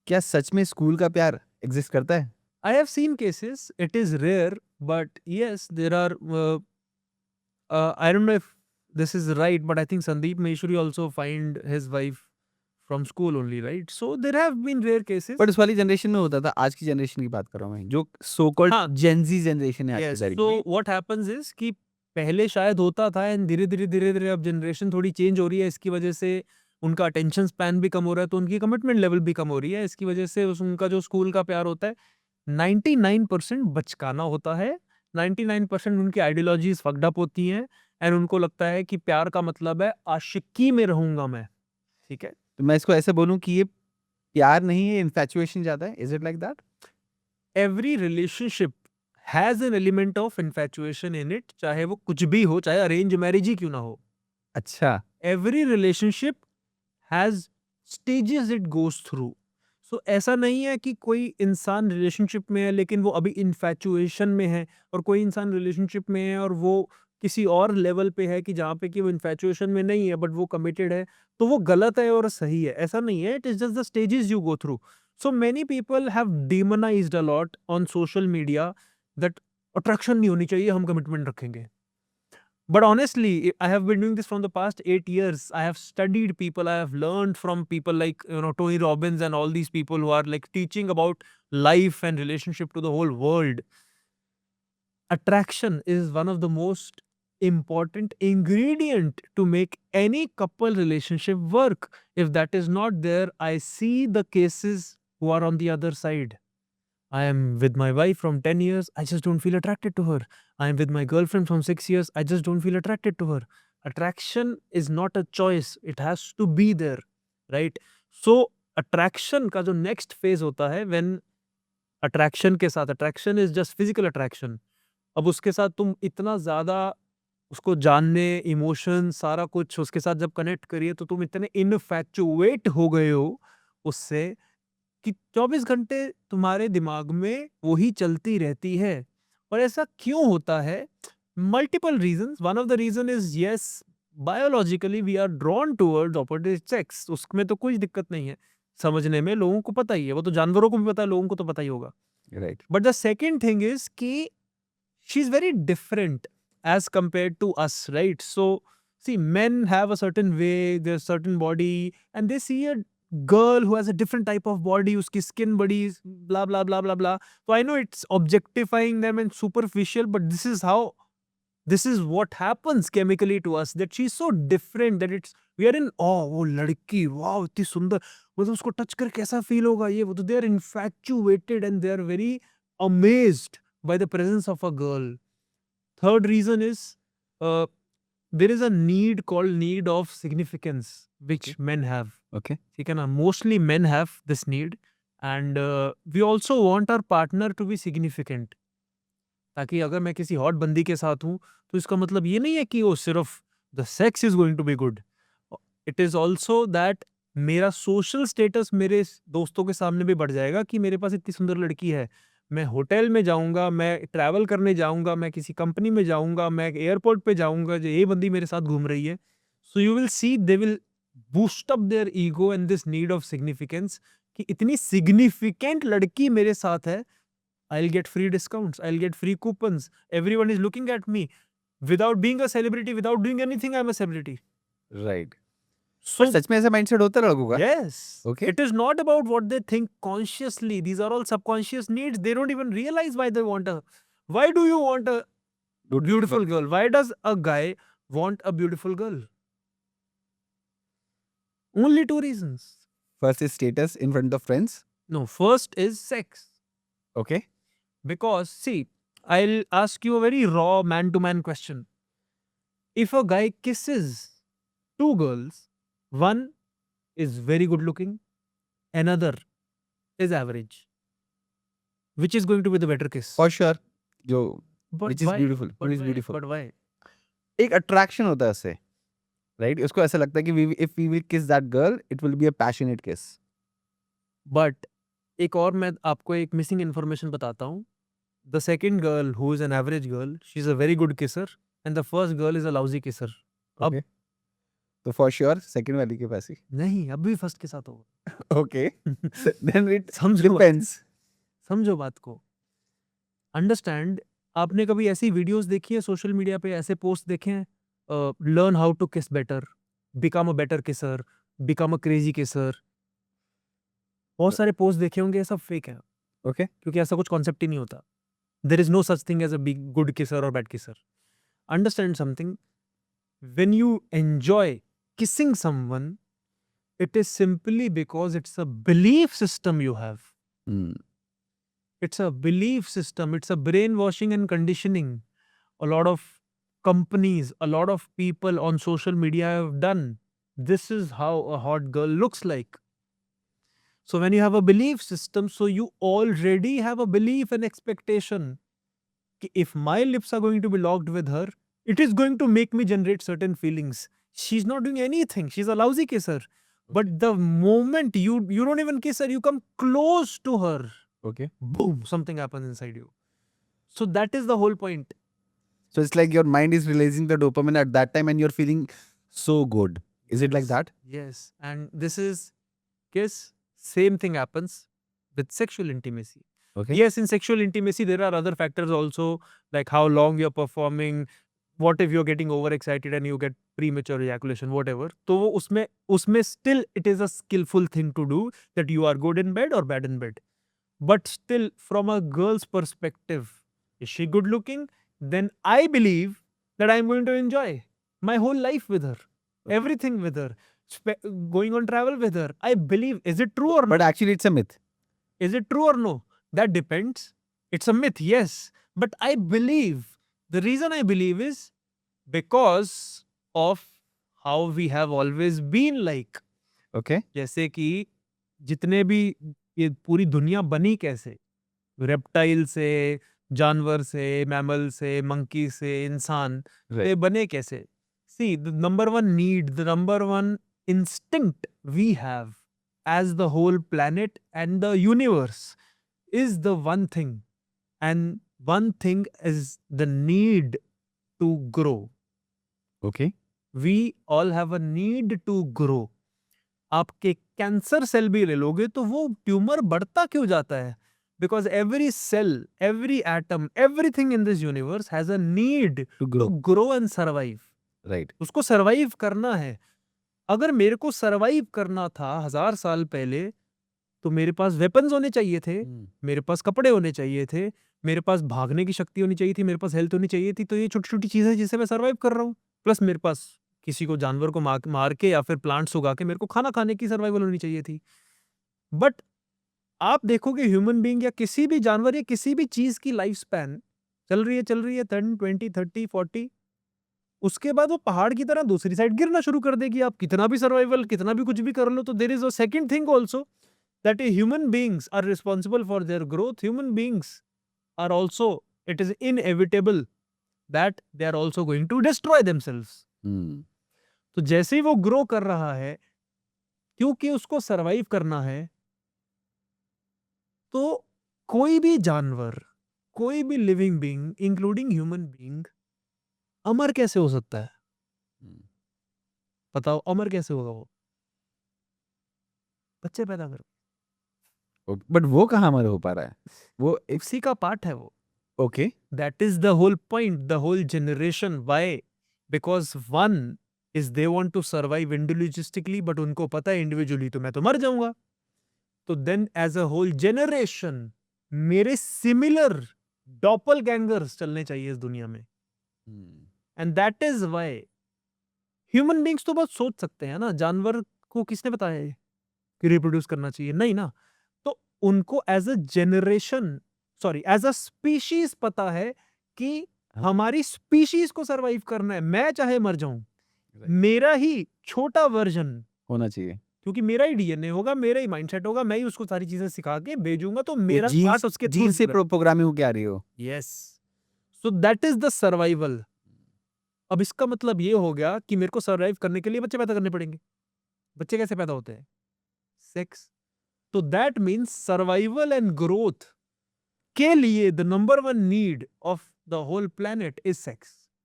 क्या सच में स्कूल का प्यार एग्जिस्ट करता है? I have seen cases. It is rare, but yes, there are. I don't know if this is right, but I think Sandeep Maheshwari also find his wife from school only, right? So there have been rare cases. But उस वाली generation में होता था, आज की generation की बात कर रहा हूँ मैं, जो सो कॉल्ड हाँ, जेन ज़ी जनरेशन है आज की yes. तारीख So में। what happens is कि पहले शायद होता था एंड धीरे-धीरे अब जनरेशन थोड़ी चेंज हो रही है, इसकी वजह से उनका अटेंशन स्पैन भी कम हो रहा है, तो उनकी कमिटमेंट लेवल भी कम हो रही है। इसकी वजह से उनका जो स्कूल का प्यार होता है 99% बचकाना होता है, 99% उनकी आइडियोलॉजीज़ फक्ड अप होती हैं एंड उनको लगता है कि प्यार का मतलब है आशिकी में रहूँगा मैं, ठीक है? तो मैं इसको ऐसे बोलूँ कि ये प्यार नहीं है, इन्फैचुएशन ज़्यादा है, is it like that? Every relationship has an element of infatuation in it, चाहे वो कुछ भी हो, चाहे अरेंज मैरिज ही क्यों ना हो। अच्छा, every relationship has stages it goes through. So ऐसा नहीं है कि कोई इंसान रिलेशनशिप में है लेकिन वो अभी इन्फैचुएशन में है, और कोई इंसान रिलेशनशिप में है और वो किसी और लेवल पे है कि जहाँ पे कि वो इन्फैचुएशन में नहीं है बट वो कमिटेड है, तो वो गलत है और सही है, ऐसा नहीं है। It is just the stages you go through. So many people have demonized a lot on social media that attraction नहीं होनी चाहिए, हम कमिटमेंट रखेंगे। But honestly, I have been doing this from the past 8 years. I have studied people. I have learned from people like Tony Robbins and all these people who are like teaching about life and relationship to the whole world. Attraction is one of the most important ingredient to make any couple relationship work. If that is not there, I see the cases who are on the other side. I am with my wife from 10 years. I just don't feel attracted to her. I am with my girlfriend from 6 years. I just don't feel attracted to her. Attraction is not a choice. It has to be there, right? So attraction का जो next phase होता है when attraction के साथ attraction is just physical attraction. अब उसके साथ तुम इतना ज़्यादा उसको जानने, इमोशन सारा कुछ उसके साथ जब कनेक्ट करिए तो तुम इतने इनफैचुएट हो गए हो उससे कि 24 घंटे तुम्हारे दिमाग में वही चलती रहती है। और ऐसा क्यों होता है? Multiple reasons. One of the reason is yes, biologically we are drawn towards opposite sex, उसमें तो कोई दिक्कत नहीं है, समझने में लोगों को पता ही है, वो तो जानवरों को भी पता है, लोगों को तो पता ही होगा। Right. But the second thing is कि she is very different as compared to us, right? So see, men have a certain way, their certain body, and they see a girl who has a different type of body, uski skin body is blah blah blah blah blah. So I know it's objectifying them and superficial, but this is what happens chemically to us, that she's so different that it's we are in awe. वो लड़की वाह इतनी सुंदर, मतलब उसको touch कर कैसा feel होगा, ये वो, तो they are infatuated and they are very amazed by the presence of a girl. Third reason is uh, there is a need called need of significance which Okay. men have. Okay. ठीक है ना, mostly men have this need, and we also want our partner to be significant, ताकि अगर मैं किसी hot बंदी के साथ हूँ तो इसका मतलब ये नहीं है कि वो सिर्फ the sex is going to be good, it is also that मेरा सोशल स्टेटस मेरे दोस्तों के सामने भी बढ़ जाएगा कि मेरे पास इतनी सुंदर लड़की है। मैं होटल में जाऊंगा, मैं ट्रैवल करने जाऊंगा, मैं किसी कंपनी में जाऊंगा, मैं एयरपोर्ट पे जाऊंगा, जो ये बंदी मेरे साथ घूम रही है। So you will see they will boost up their ego and this need of significance, कि इतनी सिग्निफिकेंट लड़की मेरे साथ है, I'll get free discounts, I'll get free coupons. Everyone is looking at me. Without being a celebrity, without doing anything, I'm a celebrity. Right. But So, सच में ऐसा mindset होता है लड़कों का? yes, okay. it is not about what they think consciously. These are all subconscious needs. They don't even realize why they want a. Why do you want a beautiful girl? Why does a guy want a beautiful girl? Only two reasons. First is status in front of friends. No, first is sex. Okay. Because, see, I'll ask you a very raw man to man question. If a guy kisses two girls, one is very good looking, another is average, which is going to be the better kiss? For sure, जो But which is why? Beautiful, But which is why? Beautiful. But why? एक attraction होता है उससे, right? उसको ऐसा लगता है कि इफ वी विल किस that girl it will be a passionate किस। But एक और मैं आपको एक मिसिंग इन्फॉर्मेशन बताता हूँ. The second girl, who is an average girl, she's a very good kisser, and the first girl is a lousy kisser. अब okay. तो फॉर श्योर सेकंड वाली के पास ही. नहीं, अब भी फर्स्ट के साथ होगा. Okay. Then it समझो depends. समझो बात को. अंडरस्टैंड. आपने कभी ऐसी वीडियोस देखी है सोशल मीडिया पे, ऐसे पोस्ट देखे हैं, learn how to kiss better, become a better kisser, become a crazy kisser. बहुत सारे पोस्ट देखे होंगे, ये सब फेक है. Okay. क्योंकि ऐसा कुछ कॉन्सेप्ट ही नहीं होता. There is no such thing as a big good kisser और bad kisser. Understand something. When you enjoy kissing someone, it is simply because it's a belief system you have. Hmm. It's a belief system. It's a brainwashing and conditioning. A lot of companies, a lot of people on social media have done. This is how a hot girl looks like. So when you have a belief system, so you already have a belief and expectation. कि if my lips are going to be locked with her, it is going to make me generate certain feelings. She's not doing anything. She's a lousy kisser. But the moment you don't even kiss her, you come close to her, Okay. boom, something happens inside you. So that is the whole point. So it's like your mind is releasing the dopamine at that time and you're feeling so good. Is it like Yes. that? Yes. And this is kiss. Same thing happens with sexual intimacy. Okay. Yes, in sexual intimacy, there are other factors also, like how long you're performing. What if you're getting overexcited and you get premature ejaculation, whatever. तो वो उसमें still it is a skillful thing to do, that you are good in bed or bad in bed. But still, from a girl's perspective, is she good looking? Then I believe that I'm going to enjoy my whole life with her, everything with her, going on travel with her. I believe. Is it true or not? But actually it's a myth. Is it true or no? That depends. It's a myth, yes. But I believe. The reason I believe is because of how we have always been like. Okay. जैसे कि जितने भी ये पूरी दुनिया बनी कैसे, reptile से, जानवर से, मैमल से, मंकी से, इंसान, Right. ये बने कैसे. See, the number one need, the number one instinct we have as the whole planet and the universe is the one thing. And one thing is the need to grow. Okay. We all have a need to grow. आपके cancer cell भी ले लोगे तो वो tumour बढ़ता क्यों जाता है? Because every cell, every atom, everything in this universe has a need To grow. to grow and survive. Right. उसको सर्वाइव करना है. अगर मेरे को सर्वाइव करना था 1000 साल पहले, तो मेरे पास वेपन्स होने चाहिए थे, Hmm. मेरे पास कपड़े होने चाहिए थे, मेरे पास भागने की शक्ति होनी चाहिए थी, मेरे पास हेल्थ होनी चाहिए थी. तो ये छोटी छोटी चीजें जिससे मैं सर्वाइव कर रहा हूँ. प्लस मेरे पास किसी को, जानवर को मार के या फिर प्लांट्स उगा के मेरे को खाना खाने की सर्वाइवल होनी चाहिए थी. बट आप देखोगे ह्यूमन बीइंग या किसी भी जानवर या किसी भी चीज की लाइफ स्पैन चल रही है 10, 20, 30, 40. उसके बाद वो पहाड़ की तरह दूसरी साइड गिरना शुरू कर देगी. आप कितना भी सर्वाइवल, कितना भी कुछ भी कर लो. तो there is a second thing also, that human beings are responsible for their growth. Human beings are also, it is inevitable that they are also going to destroy themselves. Hmm. तो जैसे ही वो ग्रो कर रहा है, क्योंकि उसको survive करना है, तो कोई भी जानवर, कोई भी living being including human being अमर कैसे हो सकता है? Hmm. बताओ, अमर कैसे होगा वो? बच्चे पैदा कर, बट वो कहाँ हमारे हो पा रहा है? वो एक उसी का पार्ट है वो. okay. That is the whole point, the whole generation. Why? Because one is they want to survive individualistically, but उनको पता है individually तो मैं तो मर जाऊंगा. तो then as a whole generation, मेरे similar doppelgangers चलने चाहिए इस दुनिया में. Hmm. And that is why human beings तो बहुत सोच सकते हैं ना. जानवर को किसने बताया है कि रिप्रोड्यूस करना चाहिए? नहीं ना. तो उनको as a generation, sorry, as a species पता है कि हाँ. हमारी स्पीशीज को सरवाइव करना है. मैं चाहे मर जाऊं, Right. मेरा ही छोटा वर्जन, होना चाहिए. क्योंकि मेरा ही डीएनए होगा, मेरा ही माइंडसेट होगा, मैं ही उसको सारी चीजें सिखा के भेजूंगा. तो मेरा पार्ट उसके जीन से प्रोग्रामिंग होके आ रही हो. Yes. So that is the survival. अब इसका मतलब ये हो गया कि मेरे को सर्वाइव करने के लिए बच्चे पैदा करने पड़ेंगे. बच्चे कैसे पैदा होते हैं? सेक्स. तो that means survival and growth के लिए the number one need of the whole planet is sex.